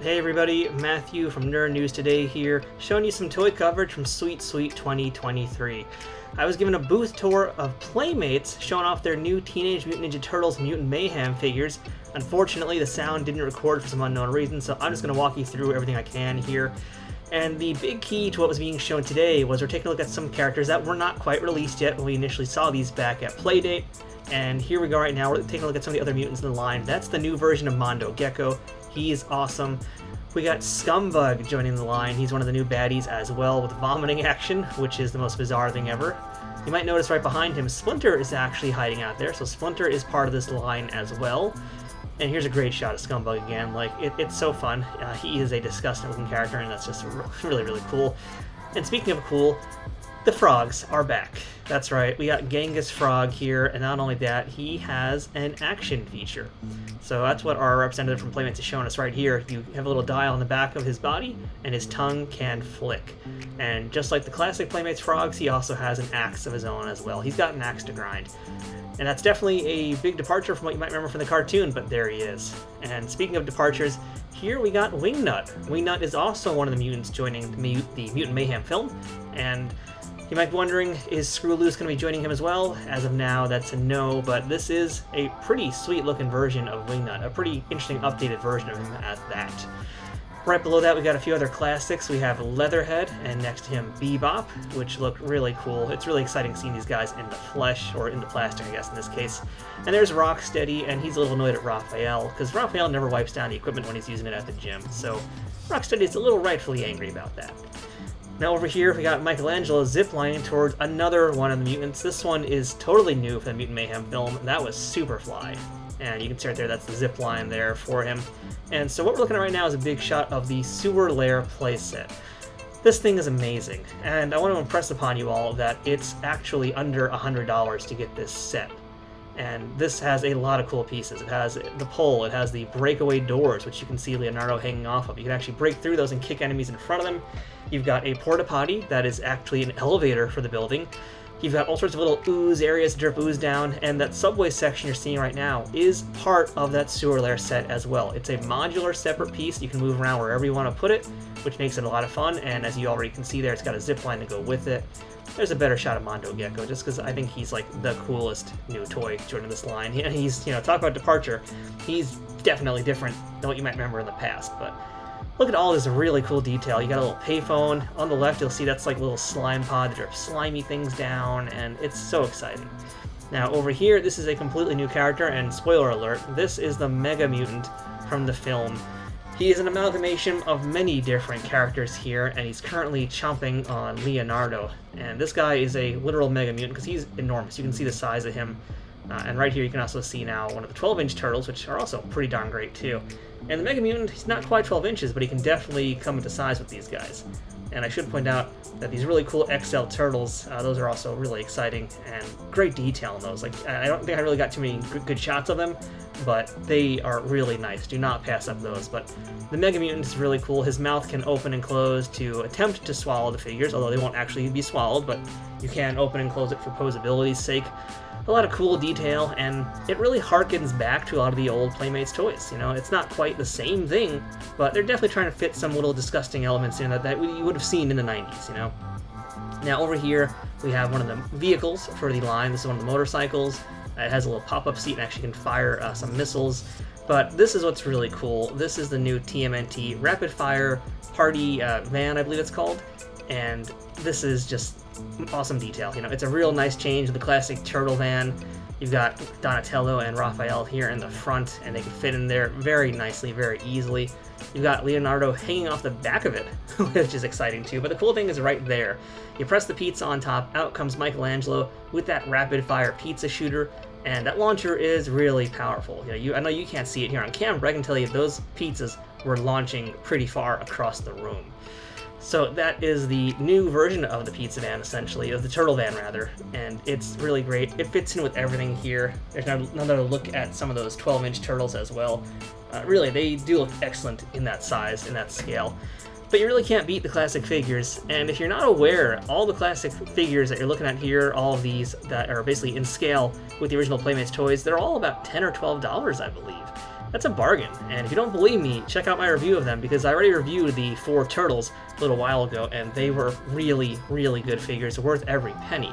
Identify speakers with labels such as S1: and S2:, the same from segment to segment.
S1: Hey everybody, Matthew from Nerd News Today here, showing you some toy coverage from Sweet Sweet 2023. I was given a booth tour of Playmates, showing off their new Teenage Mutant Ninja Turtles Mutant Mayhem figures. Unfortunately, the sound didn't record for some unknown reason, so I'm just going to walk you through everything I can here. And the big key to what was being shown today was we're taking a look at some characters that were not quite released yet when we initially saw these back at Playdate. And here we go right now, we're taking a look at some of the other mutants in the line. That's the new version of Mondo Gecko. He's awesome. We got Scumbug joining the line. He's one of the new baddies as well, with vomiting action, which is the most bizarre thing ever. You might notice right behind him, Splinter is actually hiding out there, so Splinter is part of this line as well. And here's a great shot of Scumbug again. Like, it's so fun. He is a disgusting looking character, and that's just really, really cool. And speaking of cool, the frogs are back. That's right, we got Genghis Frog here, and not only that, he has an action feature. So that's what our representative from Playmates is showing us right here. You have a little dial on the back of his body, and his tongue can flick. And just like the classic Playmates frogs, he also has an axe of his own as well. He's got an axe to grind. And that's definitely a big departure from what you might remember from the cartoon, but there he is. And speaking of departures, here we got Wingnut. Wingnut is also one of the mutants joining the Mutant Mayhem film, and you might be wondering, is Screw Loose going to be joining him as well? As of now, that's a no, but this is a pretty sweet looking version of Wingnut, a pretty interesting updated version of him at that. Right below that, we got a few other classics. We have Leatherhead, and next to him, Bebop, which look really cool. It's really exciting seeing these guys in the flesh, or in the plastic, I guess, in this case. And there's Rocksteady, and he's a little annoyed at Raphael, because Raphael never wipes down the equipment when he's using it at the gym, so Rocksteady is a little rightfully angry about that. Now over here, we got Michelangelo ziplining towards another one of the mutants. This one is totally new for the Mutant Mayhem film. That was Superfly. And you can see right there, that's the zip line there for him. And so what we're looking at right now is a big shot of the Sewer Lair playset. This thing is amazing, and I want to impress upon you all that it's actually under $100 to get this set. And this has a lot of cool pieces. It has the pole, it has the breakaway doors, which you can see Leonardo hanging off of. You can actually break through those and kick enemies in front of them. You've got a porta potty that is actually an elevator for the building. You've got all sorts of little ooze areas to drip ooze down, and that subway section you're seeing right now is part of that Sewer Lair set as well. It's a modular separate piece. You can move around wherever you want to put it, which makes it a lot of fun, and as you already can see there, it's got a zip line to go with it. There's a better shot of Mondo Gecko, just because I think he's like the coolest new toy joining this line. He's, talk about departure, he's definitely different than what you might remember in the past, but look at all this really cool detail. You got a little payphone. On the left, you'll see that's like a little slime pod that drips slimy things down, and it's so exciting. Now, over here, this is a completely new character, and spoiler alert, this is the Mega Mutant from the film. He is an amalgamation of many different characters here, and he's currently chomping on Leonardo. And this guy is a literal Mega Mutant because he's enormous. You can see the size of him. And right here you can also see now one of the 12-inch turtles, which are also pretty darn great too. And the Mega Mutant, he's not quite 12 inches, but he can definitely come into size with these guys. And I should point out that these really cool XL turtles, those are also really exciting, and great detail in those. Like, I don't think I really got too many good shots of them, but they are really nice. Do not pass up those. But the Mega Mutant is really cool. His mouth can open and close to attempt to swallow the figures, although they won't actually be swallowed, but you can open and close it for posability's sake. A lot of cool detail, and it really harkens back to a lot of the old Playmates toys. It's not quite the same thing, but they're definitely trying to fit some little disgusting elements in that you would have seen in the 90s, Now over here, we have one of the vehicles for the line. This is one of the motorcycles. It has a little pop-up seat and actually can fire some missiles. But this is what's really cool. This is the new TMNT Rapid Fire Party van, I believe it's called. And this is just awesome detail. It's a real nice change of the classic turtle van. You've got Donatello and Raphael here in the front, and they can fit in there very nicely, very easily. You've got Leonardo hanging off the back of it, which is exciting too. But the cool thing is right there. You press the pizza on top, out comes Michelangelo with that rapid-fire pizza shooter, and that launcher is really powerful. I know you can't see it here on camera, but I can tell you those pizzas were launching pretty far across the room. So that is the new version of the pizza van, essentially, of the turtle van, rather, and it's really great. It fits in with everything here. There's another look at some of those 12-inch turtles as well. Really, they do look excellent in that size, in that scale. But you really can't beat the classic figures, and if you're not aware, all the classic figures that you're looking at here, all of these that are basically in scale with the original Playmates toys, they're all about $10 or $12, I believe. that's a bargain. And if you don't believe me, check out my review of them, because I already reviewed the 4 turtles a little while ago, and they were really, really good figures, worth every penny.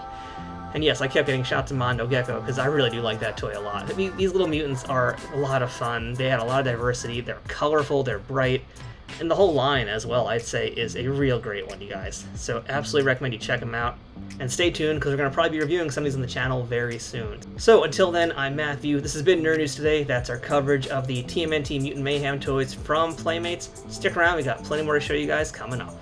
S1: And yes, I kept getting shots of Mondo Gecko, because I really do like that toy a lot. These little mutants are a lot of fun. They had a lot of diversity. They're colorful, they're bright, and the whole line as well, I'd say, is a real great one, you guys. So absolutely recommend you check them out. And stay tuned, because we're going to probably be reviewing some of these on the channel very soon. So until then, I'm Matthew. This has been Nerd News Today. That's our coverage of the TMNT Mutant Mayhem toys from Playmates. Stick around, we got plenty more to show you guys coming up.